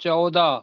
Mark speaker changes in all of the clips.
Speaker 1: 14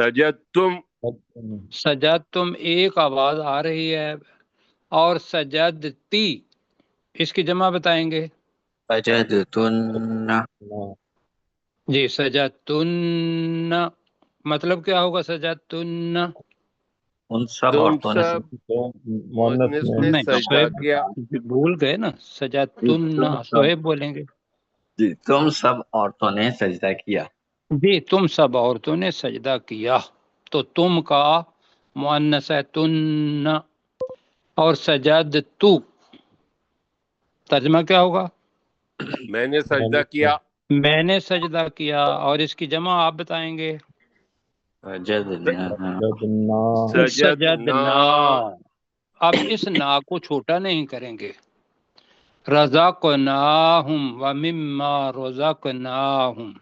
Speaker 2: سجدتم
Speaker 1: سجد تم ایک آواز آ رہی ہے، اور سجدتی اس کی جمع بتائیں گے
Speaker 3: سجدتن
Speaker 1: جی، سجدتن مطلب کیا ہوگا؟ سجدتن
Speaker 3: ان سب
Speaker 2: تم
Speaker 3: عورتوں نے
Speaker 2: سب
Speaker 4: مؤنث
Speaker 2: مؤنث
Speaker 4: میں
Speaker 2: نے
Speaker 1: نہیں،
Speaker 2: سجدہ
Speaker 1: سہیب
Speaker 2: کیا.
Speaker 1: بھول گئے نا، سجدتن سہیب بولیں گے.
Speaker 3: جی تم سب عورتوں نے سجدہ کیا.
Speaker 1: جی تم سب عورتوں نے سجدہ کیا، تو تم کا مؤنث ہے تن، اور سجد تو ترجمہ کیا ہوگا؟
Speaker 2: میں نے سجدہ کیا.
Speaker 1: میں نے سجدہ کیا، اور اس کی جمع آپ بتائیں گے.
Speaker 3: سجدنا
Speaker 2: سجدنا.
Speaker 1: سجدنا. اب اس نا کو چھوٹا نہیں کریں گے. رزقناہم ومما رزقناہم.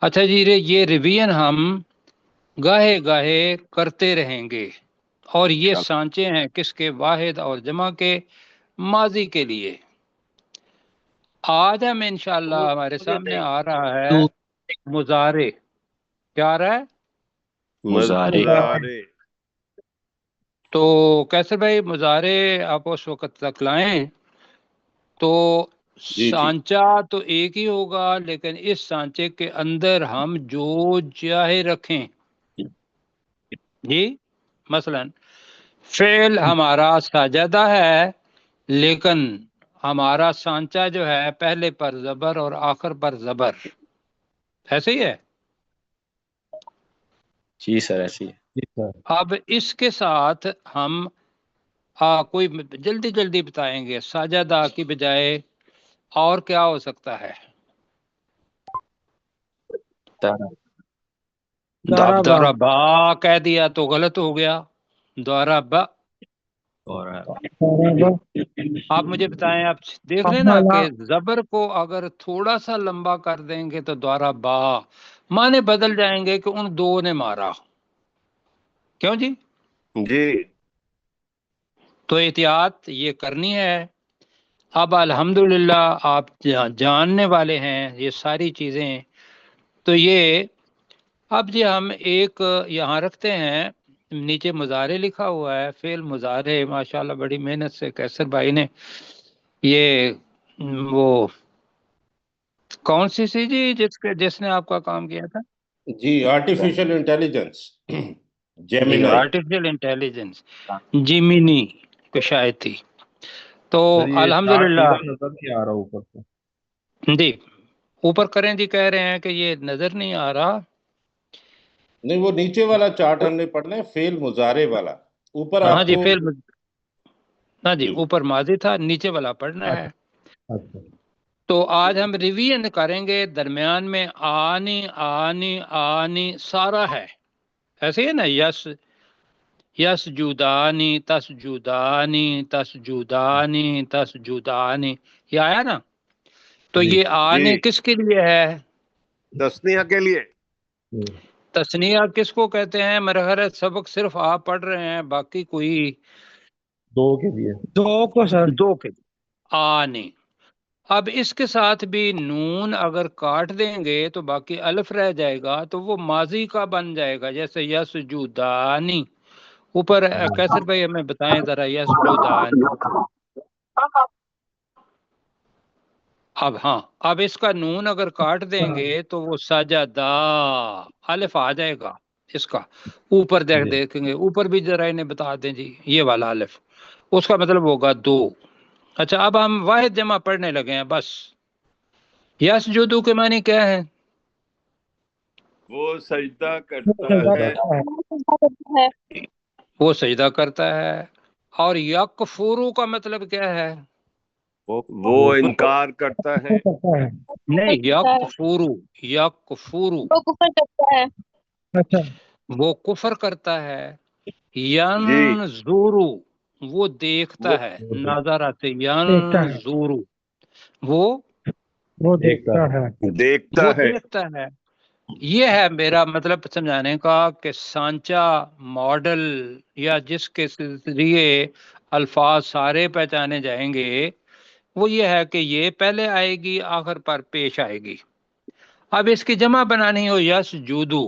Speaker 1: اچھا جی، یہ ریویژن ہم گاہے گاہے کرتے رہیں گے، اور یہ سانچے ہیں کس کے؟ واحد اور جمع کے، ماضی کے لیے. آج ہم انشاءاللہ ہمارے سامنے آ رہا ہے مضارع. کیا آ رہا ہے؟
Speaker 2: مضارع.
Speaker 1: تو کیسر بھائی مضارع آپ اس وقت تک لائیں تو
Speaker 4: جی
Speaker 1: سانچہ تو ایک ہی ہوگا، لیکن اس سانچے کے اندر ہم جو چاہے رکھیں. جی مثلا فعل ہمارا ساجدہ ہے، لیکن ہمارا سانچہ جو ہے پہلے پر زبر اور آخر پر زبر. ایسے ہی ہے.
Speaker 3: جی سر ایسی ہے.
Speaker 1: اب اس کے ساتھ ہم کوئی جلدی جلدی بتائیں گے. ساجدہ کی بجائے اور کیا ہو سکتا ہے؟ اب ضربا کہہ دیا تو غلط ہو گیا. ضربا. آپ مجھے بتائیں، آپ دیکھ لیں نا کہ زبر کو اگر تھوڑا سا لمبا کر دیں گے تو ضربا معنی بدل جائیں گے کہ ان دو نے مارا. کیوں جی؟
Speaker 2: جی
Speaker 1: تو احتیاط یہ کرنی ہے. اب الحمدللہ آپ جاننے والے ہیں یہ ساری چیزیں. تو یہ اب جی ہم ایک یہاں رکھتے ہیں، نیچے مضارع لکھا ہوا ہے، فعل مضارع. ماشاءاللہ بڑی محنت سے کیسر بھائی نے یہ وہ کون سی جی جس نے آپ کا کام کیا تھا؟
Speaker 4: جی آرٹیفیشل انٹیلیجنس،
Speaker 1: جی
Speaker 4: جیمینائی.
Speaker 1: آرٹیفیشل انٹیلیجنس، جیمینی کو شاید تھی. تو الحمدللہ
Speaker 5: نظر نہیں آ رہا اوپر سے.
Speaker 1: جی اوپر کریں جی. کہہ رہے ہیں کہ یہ نظر نہیں آ رہا.
Speaker 4: نہیں، وہ نیچے والا چارٹ ہم نے پڑھنا ہے، فعل مضارع والا. اوپر
Speaker 1: ہاں
Speaker 4: آپ
Speaker 1: جی
Speaker 4: کو
Speaker 1: فعل، ہاں جی اوپر ماضی تھا، نیچے والا پڑھنا ہے.
Speaker 5: اچھا
Speaker 1: تو آج ہم ریویژن کریں گے. درمیان میں آنی آنی آنی سارا ہے، ایسے ہے نا. یس یس جودانی تس جودانی تس جودانی تس جودانی، یہ آیا نا. تو
Speaker 5: جی
Speaker 1: یہ آنے
Speaker 2: جی
Speaker 1: کس کے لیے ہے؟
Speaker 2: تسنیہ کے لیے.
Speaker 1: تسنیہ کس کو کہتے ہیں؟ میرا خیال ہے سبق صرف آپ پڑھ رہے ہیں، باقی کوئی
Speaker 5: دو کے لیے.
Speaker 1: دو کے آنے. اب اس کے ساتھ بھی نون اگر کاٹ دیں گے تو باقی الف رہ جائے گا، تو وہ ماضی کا بن جائے گا. جیسے یسجدانی. اوپر کیسر بھائی ہمیں بتائیں ذرا یسجدانی. اب ہاں، اب اس کا نون اگر کاٹ دیں گے تو وہ سجدہ الف آ جائے گا اس کا. اوپر دیکھیں گے، اوپر بھی ذرا انہیں بتا دیں جی، یہ والا الف اس کا مطلب ہوگا دو. اچھا اب ہم واحد جمع پڑھنے لگے ہیں. بس یسجدو کے معنی کیا ہے؟
Speaker 2: وہ سجدہ کرتا ہے.
Speaker 1: وہ سجدہ کرتا ہے. اور یکفرو کا مطلب کیا ہے؟
Speaker 2: وہ انکار کرتا ہے.
Speaker 1: نہیں، یکفرو. یکفرو
Speaker 6: وہ کفر کرتا ہے.
Speaker 1: وہ کفر کرتا ہے.
Speaker 2: جی
Speaker 1: ینظرو وہ دیکھتا ہے. نظر آتے ینظرو وہ
Speaker 5: دیکھتا ہے.
Speaker 2: دیکھتا ہے.
Speaker 1: یہ ہے میرا مطلب سمجھانے کا کہ سانچہ ماڈل یا جس کے ذریعے الفاظ سارے پہچانے جائیں گے وہ یہ ہے کہ یہ پہلے آئے گی، آخر پر پیش آئے گی. اب اس کی جمع بنانی ہو یس جودو.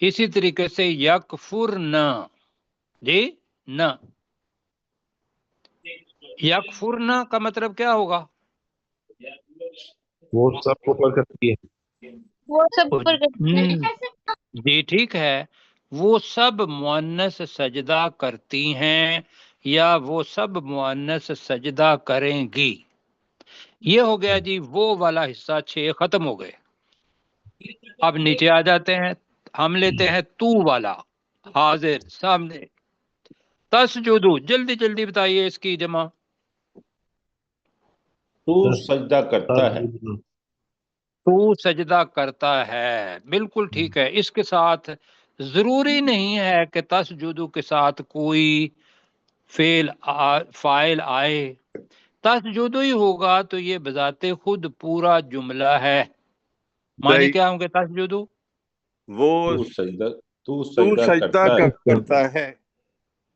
Speaker 1: اسی طریقے سے یکفرن، جی نہ، یکفرن کا مطلب کیا ہوگا؟
Speaker 5: وہ سب کو پر کرتی ہے.
Speaker 6: وہ سب پر کرتی ہے.
Speaker 1: جی ٹھیک ہے، وہ سب مؤنث سجدہ کرتی ہیں یا وہ سب مؤنث سجدہ کریں گی. یہ ہو گیا جی وہ والا حصہ 6 ختم ہو گئے. اب نیچے آ جاتے ہیں، ہم لیتے ہیں تو والا، حاضر سامنے. تسجدو، جلدی جلدی بتائیے اس کی جمع.
Speaker 4: تو سجدہ کرتا ہے.
Speaker 1: تو سجدہ کرتا ہے، بالکل ٹھیک ہے. اس کے ساتھ ضروری نہیں ہے کہ تسجدو کے ساتھ کوئی فاعل آئے. تسجدو ہی ہوگا تو یہ بذات خود پورا جملہ ہے. معنی
Speaker 2: صحیح.
Speaker 1: کیا ہوں گے تسجدو؟
Speaker 2: وہ
Speaker 4: تو
Speaker 2: تو
Speaker 4: سجدہ
Speaker 2: سجدہ
Speaker 4: کرتا ہے.
Speaker 2: کرتا ہے.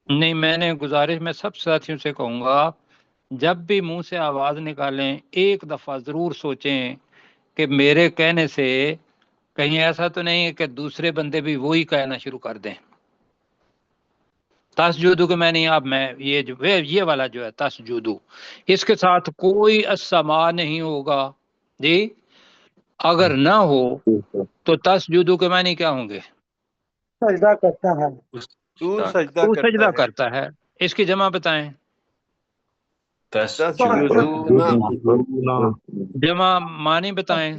Speaker 1: نہیں، میں نے گزارش میں سب ساتھیوں سے کہوں گا، جب بھی منہ سے آواز نکالیں ایک دفعہ ضرور سوچیں کہ میرے کہنے سے کہیں ایسا تو نہیں ہے کہ دوسرے بندے بھی وہی کہنا شروع کر دیں. تسجدو کہ میں نہیں، اب میں یہ والا جو ہے تسجدو، اس کے ساتھ کوئی السماء نہیں ہوگا جی. اگر نہ ہو تو تسجدو کے معنی کیا ہوں گے؟
Speaker 7: سجدہ کرتا ہے.
Speaker 2: تو سجدہ
Speaker 1: تو
Speaker 2: کرتا
Speaker 1: سجدہ
Speaker 2: ہے.
Speaker 1: کرتا ہے. اس کی جمع بتائیں.
Speaker 2: تسجدون،
Speaker 1: جمع معنی بتائیں.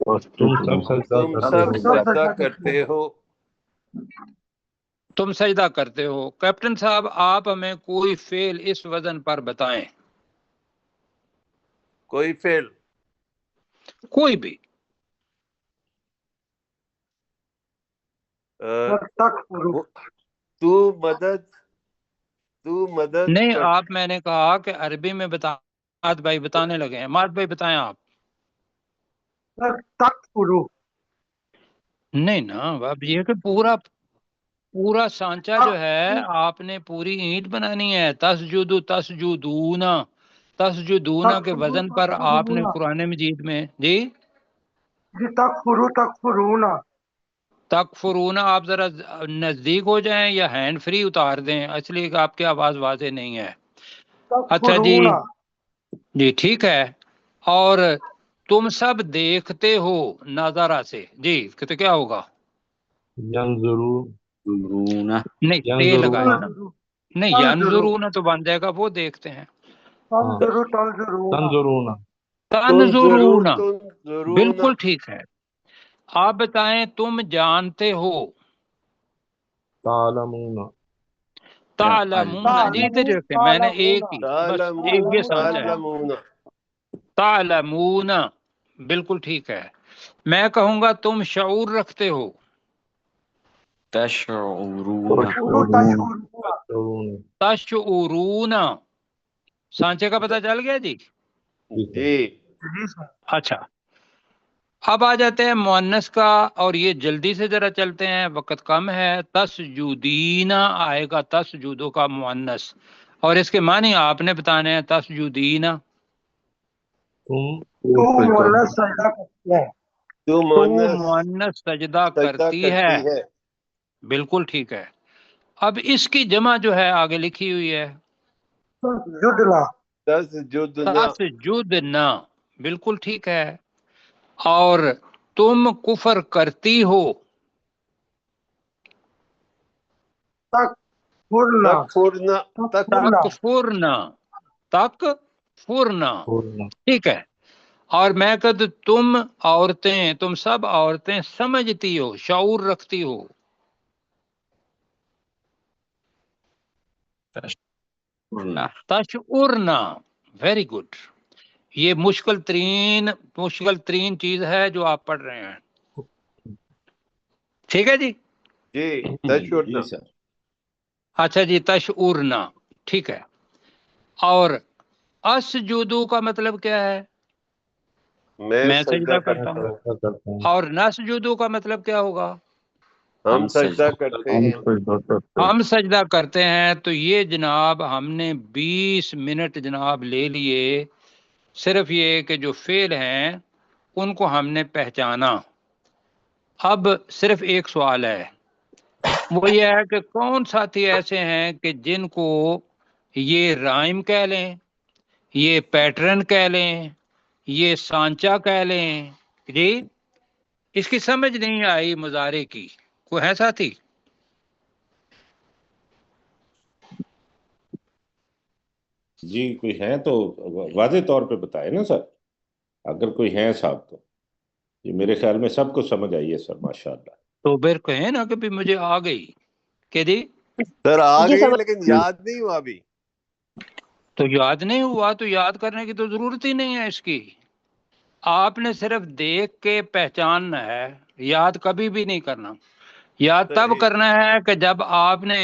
Speaker 5: تم سب سجدہ
Speaker 2: تم
Speaker 5: کرتے
Speaker 2: سب
Speaker 5: ہو.
Speaker 2: سجدہ کرتے ہو.
Speaker 1: تم سجدہ کرتے ہو. کیپٹن صاحب آپ ہمیں کوئی فعل اس وزن پر بتائیں،
Speaker 2: کوئی فعل.
Speaker 1: کوئی بھی.
Speaker 2: تو مدد
Speaker 1: نہیں،
Speaker 2: کر.
Speaker 1: آپ میں نے کہا کہ عربی میں مات بھائی بتانے لگے ہیں. مات بھائی بتائیں آپ. نہیں نا، اب یہ کہ پورا سانچہ جو ہے آپ نے پوری اینٹ بنانی ہے. تسجدو تسجدونا، تسجدونا کے وزن پر آپ نے قرآن مجید میں جی تکفرونا. آپ ذرا نزدیک ہو جائیں یا ہینڈ فری اتار دیں، اس لیے کہ آپ کی آواز واضح نہیں ہے. اچھا جی، جی ٹھیک ہے. اور تم سب دیکھتے ہو نظارہ سے، جی کہتے کیا ہوگا؟
Speaker 5: ینظرون.
Speaker 1: نہیں تے لگائے نا. نہیں ینظرون تو بن جائے گا وہ دیکھتے ہیں.
Speaker 5: تنظرون.
Speaker 1: تنظرون،
Speaker 2: تنظرون.
Speaker 1: بالکل ٹھیک ہے. آپ بتائیں تم جانتے ہو.
Speaker 5: تعلمون.
Speaker 1: تعلمون، جی دیکھیں میں نے ایک ہی بس ایک یہ سانچہ ہے.
Speaker 2: تعلمون.
Speaker 1: تعلمون، بالکل ٹھیک ہے. میں کہوں گا تم شعور رکھتے ہو.
Speaker 3: تشعرون.
Speaker 1: تشعرون، سانچے کا پتہ چل گیا جی.
Speaker 2: جی.
Speaker 1: اچھا، اب آ جاتے ہیں مؤنث کا، اور یہ جلدی سے ذرا چلتے ہیں، وقت کم ہے. تسجدین آئے گا تسجدو کا مؤنث، اور اس کے معنی آپ نے بتانے ہیں. تسجدین
Speaker 2: تو
Speaker 1: مؤنث سجدہ کرتی ہے،
Speaker 2: ہے.
Speaker 1: بالکل ٹھیک ہے. اب اس کی جمع جو ہے آگے لکھی ہوئی ہے
Speaker 2: تسجدنا.
Speaker 1: تسجدنا، بالکل ٹھیک ہے. اور تم کفر کرتی ہو.
Speaker 2: تکفرنا.
Speaker 1: تکفرنا، ٹھیک ہے. اور میں کہتا تم عورتیں، تم سب عورتیں سمجھتی ہو، شعور رکھتی ہو. تشعرنا، ویری گڈ. یہ مشکل ترین چیز ہے جو آپ پڑھ رہے ہیں. ٹھیک ہے جی.
Speaker 2: جی. تشعرنا.
Speaker 4: جی سر.
Speaker 1: اچھا جی، تشعرنا ٹھیک ہے. اور اسجدو کا مطلب کیا ہے؟ میں سجدہ کرتا ہوں. اور نسجدو کا مطلب کیا ہوگا؟
Speaker 2: ہم سجدہ کرتے ہیں.
Speaker 1: ہم سجدہ کرتے ہیں. تو یہ جناب ہم نے 20 منٹ جناب لے لیے، صرف یہ کہ جو فعل ہیں ان کو ہم نے پہچانا. اب صرف ایک سوال ہے وہ یہ ہے کہ کون ساتھی ایسے ہیں کہ جن کو یہ رائم کہہ لیں، یہ پیٹرن کہہ لیں، یہ سانچا کہہ لیں، جی اس کی سمجھ نہیں آئی مضارع کی. کوئی ہے ساتھی؟
Speaker 4: جی کوئی ہے تو واضح طور پہ بتائے نا سر، اگر کوئی ہے صاحب تو. یہ میرے خیال میں سب کو سمجھ آئی ہے سر، ماشاءاللہ.
Speaker 1: تو پھر کہیں نا کہ بھی مجھے آ گئی کہ جی
Speaker 2: سر آ
Speaker 6: جی
Speaker 2: گئی
Speaker 6: سمجھ
Speaker 2: لیکن یاد نہیں ہوا ابھی.
Speaker 1: تو یاد نہیں ہوا تو یاد کرنے کی تو ضرورت ہی نہیں ہے اس کی. آپ نے صرف دیکھ کے پہچاننا ہے، یاد کبھی بھی نہیں کرنا. یاد تب
Speaker 2: صحیح.
Speaker 1: کرنا ہے کہ جب آپ نے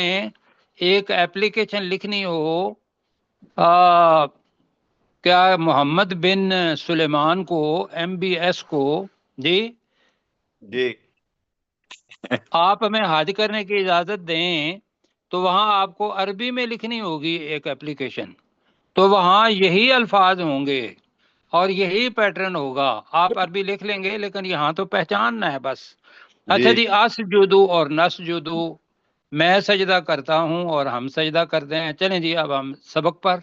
Speaker 1: ایک ایپلیکیشن لکھنی ہو، کیا محمد بن سلیمان کو MBS کو، جی
Speaker 2: جی
Speaker 1: آپ ہمیں حج کرنے کی اجازت دیں تو وہاں آپ کو عربی میں لکھنی ہوگی ایک ایپلیکیشن، تو وہاں یہی الفاظ ہوں گے اور یہی پیٹرن ہوگا. آپ عربی لکھ لیں گے لیکن یہاں تو پہچاننا ہے بس. اچھا جی، اسجدو اور نسجدو، میں سجدہ کرتا ہوں اور ہم سجدہ کرتے ہیں. چلیں جی اب ہم سبق پر.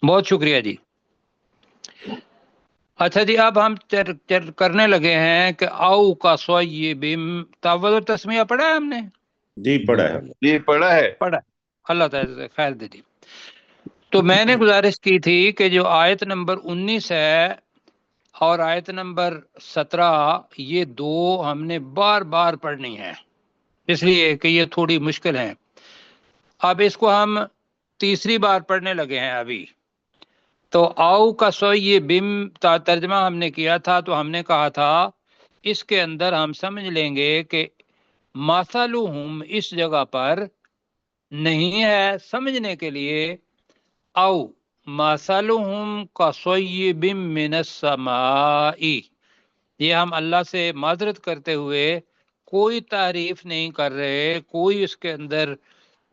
Speaker 1: بہت شکریہ جی. اچھا جی، اب ہم کرنے لگے ہیں کہ او کا صیبم، تاول و تسمیہ پڑھا ہے ہم نے؟
Speaker 4: جی پڑھا ہے ہم نے.
Speaker 2: جی پڑھا ہے.
Speaker 1: پڑھا. اللہ تعالیٰ سے خیر دے دی. تو میں نے گزارش کی تھی کہ جو آیت نمبر 19 ہے اور آیت نمبر 17، یہ دو ہم نے بار بار پڑھنی ہے، اس لیے کہ یہ تھوڑی مشکل ہیں. اب اس کو ہم تیسری بار پڑھنے لگے ہیں ابھی. تو آؤ کا سوئی بم ترجمہ ہم نے کیا تھا، تو ہم نے کہا تھا اس کے اندر ہم سمجھ لیں گے کہ مثلہم اس جگہ پر نہیں ہے سمجھنے کے لیے. او مثلہم کا صیب من السماء، یہ ہم اللہ سے معذرت کرتے ہوئے کوئی تعریف نہیں کر رہے، کوئی اس کے اندر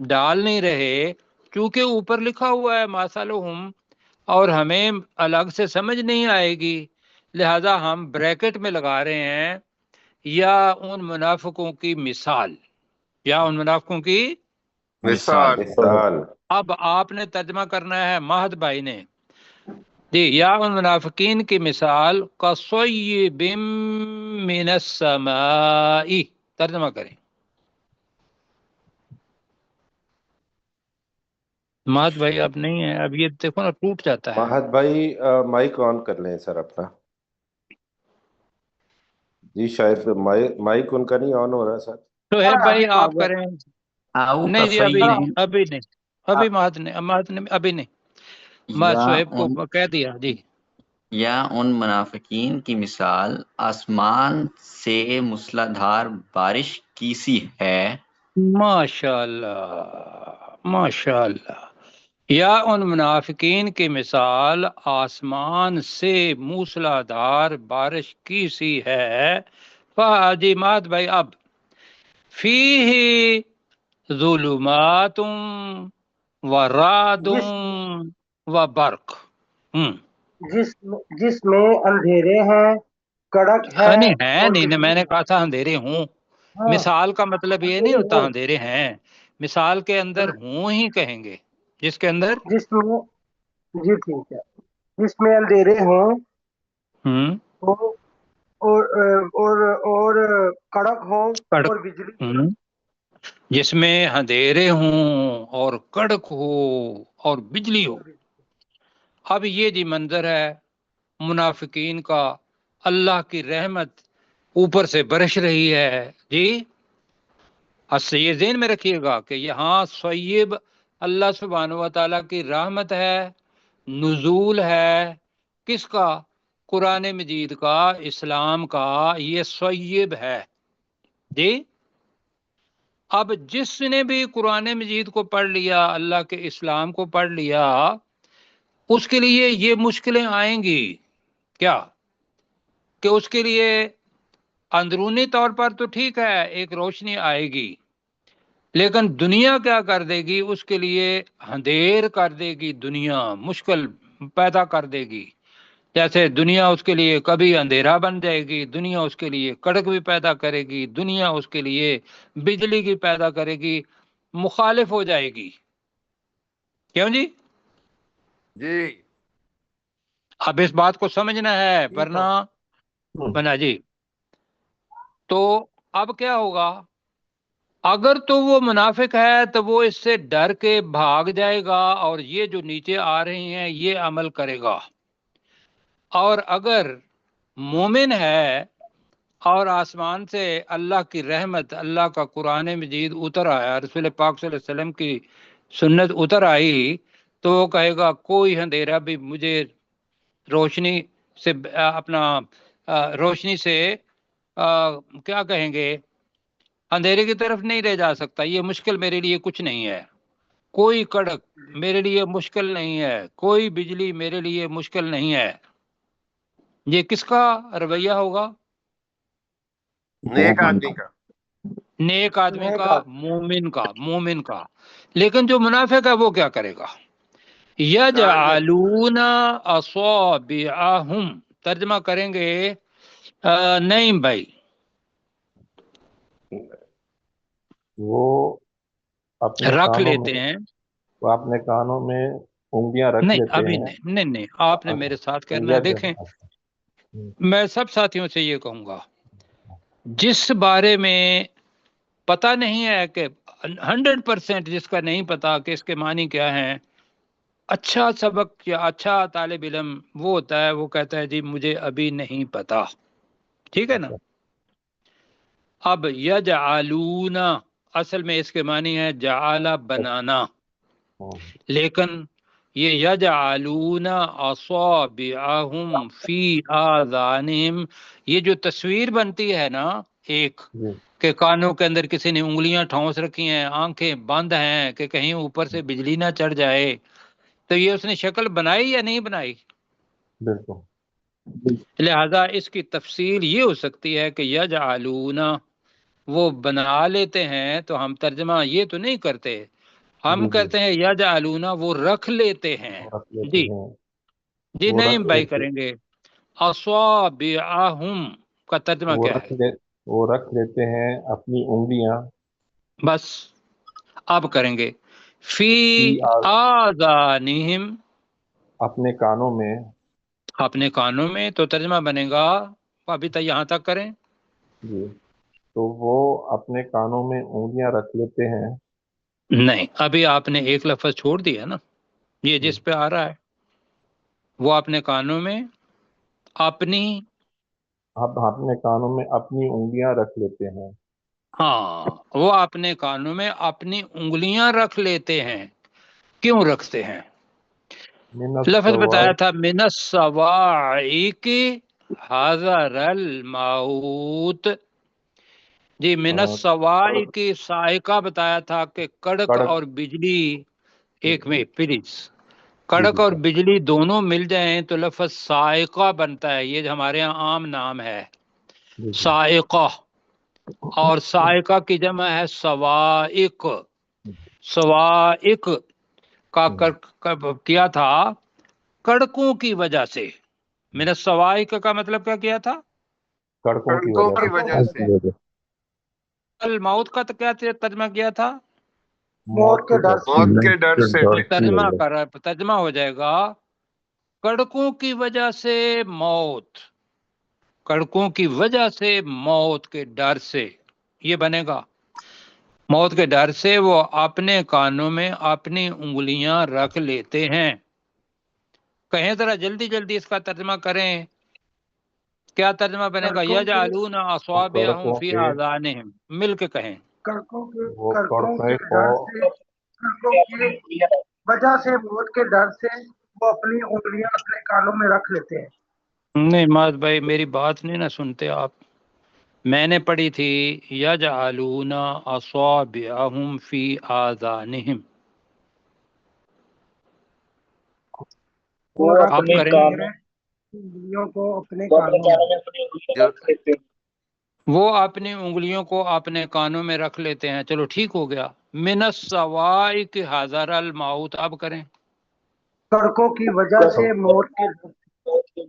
Speaker 1: ڈال نہیں رہے، کیونکہ اوپر لکھا ہوا ہے مثلہم اور ہمیں الگ سے سمجھ نہیں آئے گی، لہذا ہم بریکٹ میں لگا رہے ہیں یا ان منافقوں کی مثال، یا ان منافقوں کی
Speaker 2: مثال.
Speaker 4: مثال.
Speaker 1: اب آپ نے ترجمہ کرنا ہے مہد بھائی نے. جی، یا ان منافقین کی مثال کصیب من السماء، ترجمہ کریں. مہد بھائی اب نہیں ہے، اب یہ دیکھو نا ٹوٹ جاتا ہے.
Speaker 4: مہد بھائی مائک آن کر لیں سر اپنا. جی شاید مائک ان کا نہیں آن ہو رہا سر.
Speaker 1: تو ہے بھائی آپ کریں.
Speaker 3: او
Speaker 1: نہیں
Speaker 3: کا
Speaker 1: جی ابھی نہیں،
Speaker 3: صیب،
Speaker 1: ابھی نہیں، ابھی مہد نے ابھی نہیں. میں
Speaker 3: یا
Speaker 1: شعیب
Speaker 3: ان
Speaker 1: کو کہہ دیا جی.
Speaker 3: یا ان منافقین کی مثال آسمان سے موسلادھار بارش کی سی ہے.
Speaker 1: ماشاء اللہ ماشاء اللہ. یا ان منافقین کی مثال آسمان سے موسلادھار بارش کی سی ہے. جی مہد بھائی اب فیہ ظلمات و رعد و برق.
Speaker 7: جس میں اندھیرے ہیں، کڑک ہے
Speaker 1: نہیں ہے
Speaker 7: اور
Speaker 1: نہیں، میں
Speaker 7: بجلی
Speaker 1: نے کہا تھا اندھیرے ہوں.
Speaker 7: ہاں
Speaker 1: مثال کا مطلب یہ نہیں
Speaker 7: اندھیرے
Speaker 1: ہوتا
Speaker 7: ہوں،
Speaker 1: اندھیرے ہیں، مثال کے اندر ہوں ہی کہیں گے، جس کے اندر
Speaker 7: جس میں جی ٹھیک ہے، جس میں اندھیرے ہوں
Speaker 1: ہوں
Speaker 7: تو- اور کڑک ہو
Speaker 1: کڑک،
Speaker 7: اور بجلی ہو.
Speaker 1: ہوں جس میں اندھیرے ہوں اور کڑک ہو اور بجلی ہو. اب یہ جی منظر ہے منافقین کا. اللہ کی رحمت اوپر سے برش رہی ہے جی. یہ ذہن میں رکھیے گا کہ یہاں صیب اللہ سبحانہ و تعالیٰ کی رحمت ہے، نزول ہے کس کا؟ قرآن مجید کا، اسلام کا. یہ صیب ہے جی. اب جس نے بھی قرآن مجید کو پڑھ لیا، اللہ کے اسلام کو پڑھ لیا، اس کے لیے یہ مشکلیں آئیں گی کیا؟ کہ اس کے لیے اندرونی طور پر تو ٹھیک ہے ایک روشنی آئے گی، لیکن دنیا کیا کر دے گی؟ اس کے لیے اندھیر کر دے گی، دنیا مشکل پیدا کر دے گی. جیسے دنیا اس کے لیے کبھی اندھیرا بن جائے گی، دنیا اس کے لیے کڑک بھی پیدا کرے گی، دنیا اس کے لیے بجلی کی پیدا کرے گی، مخالف ہو جائے گی. کیوں جی؟
Speaker 2: جی
Speaker 1: اب اس بات کو سمجھنا ہے، ورنہ بنا جی. تو اب کیا ہوگا؟ اگر تو وہ منافق ہے تو وہ اس سے ڈر کے بھاگ جائے گا اور یہ جو نیچے آ رہے ہیں یہ عمل کرے گا. اور اگر مومن ہے اور آسمان سے اللہ کی رحمت، اللہ کا قرآن مجید اتر آیا، رسول پاک صلی اللہ علیہ وسلم کی سنت اتر آئی، تو وہ کہے گا کوئی اندھیرا بھی مجھے روشنی سے اپنا روشنی سے کیا کہیں گے، اندھیرے کی طرف نہیں لے جا سکتا. یہ مشکل میرے لیے کچھ نہیں ہے، کوئی کڑک میرے لیے مشکل نہیں ہے، کوئی بجلی میرے لیے مشکل نہیں ہے. یہ کس کا رویہ ہوگا؟
Speaker 2: نیک آدمی کا.
Speaker 1: نیک آدمی کا، مومن کا. لیکن جو منافق ہے وہ کیا کرے گا؟ یجعلون اصابعہم، ترجمہ کریں گے نہیں بھائی،
Speaker 5: وہ اپنے
Speaker 1: رکھ
Speaker 5: کانوں
Speaker 1: لیتے
Speaker 5: میں
Speaker 1: ہیں.
Speaker 5: وہ اپنے کانوں میں انگلیاں رکھ
Speaker 1: نہیں
Speaker 5: لیتے
Speaker 1: ابھی
Speaker 5: ہیں.
Speaker 1: نہیں آپ نے میرے ساتھ کرنا ہے. دیکھیں میں سب ساتھیوں سے یہ کہوں گا، جس بارے میں پتہ نہیں ہے کہ 100% جس کا نہیں پتا کہ اس کے معنی کیا ہیں، اچھا سبق یا اچھا طالب علم وہ ہوتا ہے، وہ کہتا ہے جی مجھے ابھی نہیں پتا. ٹھیک ہے نا؟ اب یجعلون اصل میں اس کے معنی ہے جعل بنانا، لیکن یہ یجعلون اصابعہم فی آذانہم، یہ جو تصویر بنتی ہے نا ایک کہ کانوں کے اندر کسی نے انگلیاں ٹھونس رکھی ہیں، آنکھیں بند ہیں کہ کہیں اوپر سے بجلی نہ چڑھ جائے، تو یہ اس نے شکل بنائی یا نہیں بنائی؟
Speaker 5: بالکل.
Speaker 1: لہذا اس کی تفصیل یہ ہو سکتی ہے کہ یجعلون وہ بنا لیتے ہیں، تو ہم ترجمہ یہ تو نہیں کرتے، ہم کہتے ہیں یجعلون وہ رکھ لیتے ہیں. جی جی نہیں بھائی کریں گے. اصابعہم کا ترجمہ کیا ہے؟
Speaker 5: وہ رکھ لیتے ہیں اپنی انگلیاں.
Speaker 1: بس اب کریں گے فی آذانہم،
Speaker 5: اپنے کانوں میں.
Speaker 1: اپنے کانوں میں، تو ترجمہ بنے گا، ابھی تک یہاں تک کریں.
Speaker 5: جی تو وہ اپنے کانوں میں انگلیاں رکھ لیتے ہیں.
Speaker 1: نہیں ابھی آپ نے ایک لفظ چھوڑ دیا نا، یہ جس پہ آ رہا ہے وہ اپنے کانوں میں اپنی،
Speaker 5: اب اپنے کانوں میں اپنی انگلیاں رکھ لیتے ہیں.
Speaker 1: ہاں وہ اپنے کانوں میں اپنی انگلیاں رکھ لیتے ہیں. کیوں رکھتے ہیں؟ لفظ بتایا تھا من الصواعق حذر الموت. جی من الصواعق صاعقہ بتایا تھا کہ کڑک اور بجلی ایک میں پلیز کڑک اور بجلی دونوں مل جائیں تو لفظ صاعقہ بنتا ہے. یہ ہمارے ہاں عام نام ہے صاعقہ، اور صاعقہ کی جمع ہے صواعق. صواعق کا کیا تھا؟ کڑکوں کی وجہ سے. من الصواعق کا مطلب کیا تھا؟
Speaker 2: کڑکوں کی وجہ سے.
Speaker 1: الموت کا تو کیا ترجمہ کیا تھا؟
Speaker 7: موت کے ڈر
Speaker 2: موت کے ڈر سے.
Speaker 1: ترجمہ ہو جائے گا کڑکوں کی وجہ سے موت، کڑکوں کی وجہ سے موت کے ڈر سے. یہ بنے گا موت کے ڈر سے وہ اپنے کانوں میں اپنی انگلیاں رکھ لیتے ہیں. کہیں ذرا جلدی جلدی اس کا ترجمہ کریں. کیا ترجمہ بنے گا؟ یجعلون اصابعہم فی آذانہم، مل کے کہیں.
Speaker 7: کڑکوں کی وجہ سے موت کے ڈر سے وہ اپنی انگلیاں اپنے کانوں میں رکھ لیتے ہیں.
Speaker 1: نہیں ماد بھائی میری بات نہیں نہ سنتے آپ. میں نے پڑھی تھی یجعلون اصابعہم فی آذانہم. آپ کریں
Speaker 7: انگلیوں کو اپنے کانوں میں
Speaker 1: وہ اپنی انگلیوں کو اپنے کانوں میں رکھ لیتے ہیں. چلو ٹھیک ہو گیا. من الصواعق حذر الموت، اب کریں.
Speaker 7: کڑکوں کی وجہ سے موت کے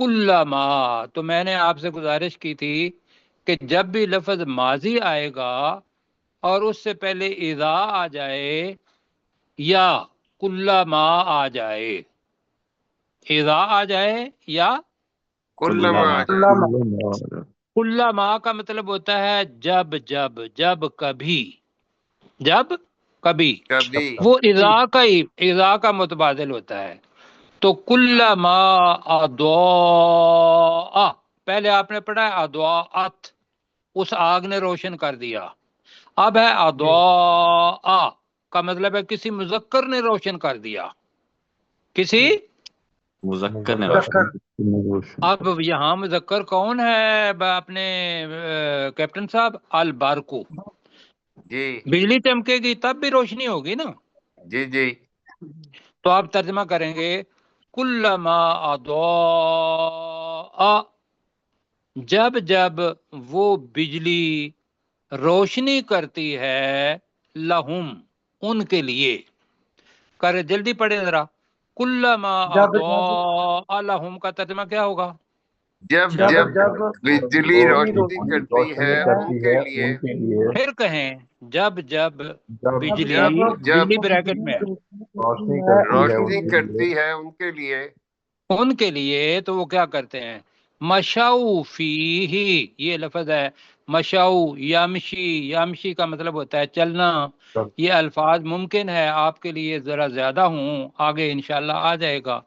Speaker 1: کلما، تو میں نے آپ سے گزارش کی تھی کہ جب بھی لفظ ماضی آئے گا اور اس سے پہلے اذا آ جائے یا کلما آ جائے، اذا آ جائے یا
Speaker 2: کلما
Speaker 1: کلما کا مطلب ہوتا ہے جب جب، جب کبھی، جب کبھی،
Speaker 2: کبھی
Speaker 1: وہ اذا کا متبادل ہوتا ہے۔ تو کلما اضاء، پہلے آپ نے پڑھا ہے اضاءت، اس آگ نے روشن کر دیا، اب ہے اضاء کا مطلب ہے کسی مذکر نے روشن کر دیا، کسی
Speaker 3: مذکر نے
Speaker 1: اب یہاں مذکر کون ہے اپنے کیپٹن صاحب؟ البرقو،
Speaker 2: جی
Speaker 1: بجلی چمکے گی تب بھی روشنی ہوگی نا۔
Speaker 2: جی جی
Speaker 1: تو آپ ترجمہ کریں گے کلما اضاء، جب جب وہ بجلی روشنی کرتی ہے، لہم ان کے لیے، کرے جلدی پڑھے ذرا، کلما
Speaker 7: جب
Speaker 1: اضاء لہم کا ترجمہ کیا ہوگا؟
Speaker 2: جب
Speaker 7: جب
Speaker 2: جب
Speaker 7: جب
Speaker 2: بجلی روشنی کرتی ہے ان کے لیے،
Speaker 5: ان کے لیے
Speaker 1: پھر کہیں جب جب
Speaker 5: جب
Speaker 1: بجلی،
Speaker 2: جب جب
Speaker 1: بجلی بریکٹ میں ہے،
Speaker 5: روشنی کرتی ہے
Speaker 2: روشنی
Speaker 5: ان کے لیے
Speaker 2: کرتی ہے ان کے لیے،
Speaker 1: ان کے لیے، تو وہ کیا کرتے ہیں؟ مشاؤ فیہ، یہ لفظ ہے مشاؤ، یمشی، یمشی کا مطلب ہوتا ہے چلنا۔ یہ الفاظ ممکن ہے آپ کے لیے ذرا زیادہ ہوں، آگے انشاءاللہ آ جائے گا۔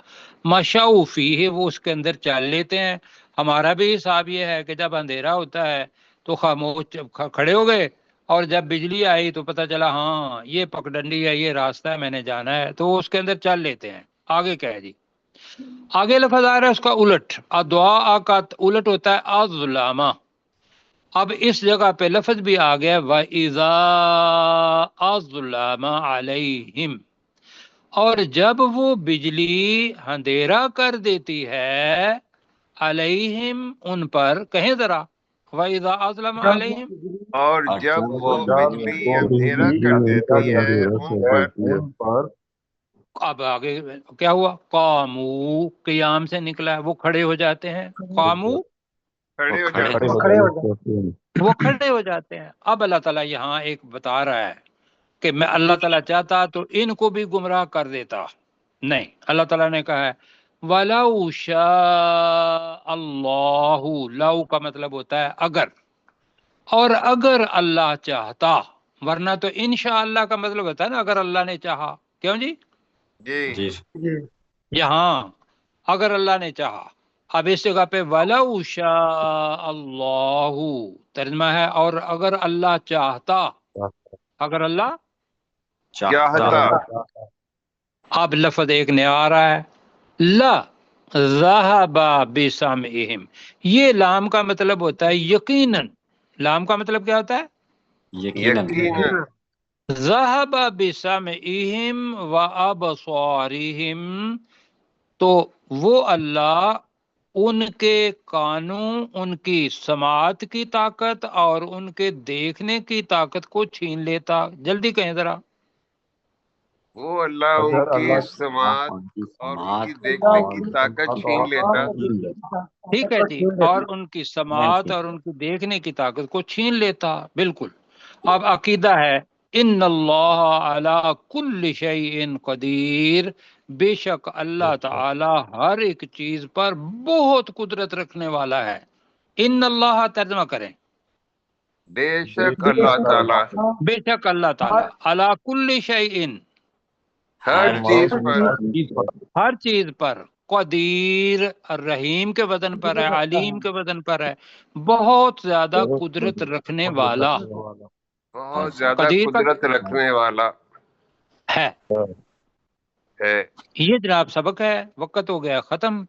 Speaker 1: مشاؤ فیہ، وہ اس کے اندر چل لیتے ہیں۔ ہمارا بھی حساب یہ ہے کہ جب اندھیرا ہوتا ہے تو خاموش کھڑے ہو گئے، اور جب بجلی آئی تو پتہ چلا ہاں یہ پگڈنڈی ہے، یہ راستہ ہے، میں نے جانا ہے، تو اس کے اندر چل لیتے ہیں۔ آگے کیا ہے جی؟ آگے لفظ آ رہا ہے اس کا الٹ، ادعا کا الٹ ہوتا ہے اظلامہ۔ اب اس جگہ پہ لفظ بھی آ گیا وَإِذَا أَظْلَمَ عَلَيْهِمْ، اور جب وہ بجلی اندھیرا کر دیتی ہے، علیہم ان پر، کہیں ذرا وَإِذَا أَظْلَمَ عَلَيْهِمْ،
Speaker 2: اور جب وہ بجلی اندھیرا کر دیتی ہے ان پر،
Speaker 1: اب آگے کیا ہوا؟ قامو، قیام سے نکلا ہے، وہ کھڑے ہو جاتے ہیں، قامو
Speaker 2: کھڑے ہو
Speaker 3: کھڑے
Speaker 2: جاتے ہیں۔
Speaker 7: کھڑے ہو جائیں۔
Speaker 1: وہ کھڑے ہو جاتے ہیں۔ اب اللہ تعالیٰ یہاں ایک بتا رہا ہے کہ میں اللہ تعالیٰ چاہتا تو ان کو بھی گمراہ کر دیتا، نہیں، اللہ تعالیٰ نے کہا ہے وَلَوْ شَاءَ اللَّهُ، لو کا مطلب ہوتا ہے اگر، اور اگر اللہ چاہتا، ورنہ تو انشاءاللہ کا مطلب ہوتا ہے نا اگر اللہ نے چاہا، کیوں جی؟
Speaker 2: جی
Speaker 3: جی
Speaker 7: جی
Speaker 1: یہاں اگر اللہ نے چاہا، اب اس جگہ پہ وَلَوْ شَاءَ اللَّهُ ترجمہ ہے اور اگر اللہ چاہتا، اگر اللہ،
Speaker 2: چاہتا،
Speaker 1: اب لفظ ایک نیا آ رہا ہے، لا ذہب بسمعہم، یہ لام کا مطلب ہوتا ہے یقیناً، لام کا مطلب کیا ہوتا ہے؟
Speaker 3: یقیناً
Speaker 2: یقیناً،
Speaker 1: ذہب بسمعہم وابصارہم، تو وہ اللہ ان کے کانوں، ان کی سماعت کی طاقت اور ان کے دیکھنے کی طاقت کو چھین لیتا۔ جلدی کہیں ذرا،
Speaker 2: وہ اللہ ان
Speaker 5: اگر
Speaker 2: کی
Speaker 5: اللہ
Speaker 2: سماعت
Speaker 3: ان کی
Speaker 2: اور ان کی
Speaker 3: سماعت
Speaker 2: دیکھنے کی طاقت چھین لیتا۔
Speaker 1: ٹھیک ہے جی، اور ان کی سماعت اور ان کی دیکھنے کی طاقت کو چھین لیتا، بالکل۔ اب عقیدہ ہے ان اللہ علی کل شیء قدیر، بے شک اللہ تعالی ہر ایک چیز پر بہت قدرت رکھنے والا ہے۔ ان اللہ ترجمہ کریں،
Speaker 2: بے شک اللہ تعالیٰ
Speaker 1: بے شک اللہ تعالی علی کل شیء،
Speaker 2: ہر چیز پر،
Speaker 1: ہر چیز پر، قدیر رحیم کے وزن پر ہے، علیم کے وزن پر ہے، بہت زیادہ قدرت رکھنے والا
Speaker 2: بہت زیادہ
Speaker 1: قدیر کا
Speaker 2: قدرت رکھنے والا
Speaker 1: ہے۔
Speaker 2: ہے۔
Speaker 1: یہ جناب سبق ہے، وقت ہو گیا ختم۔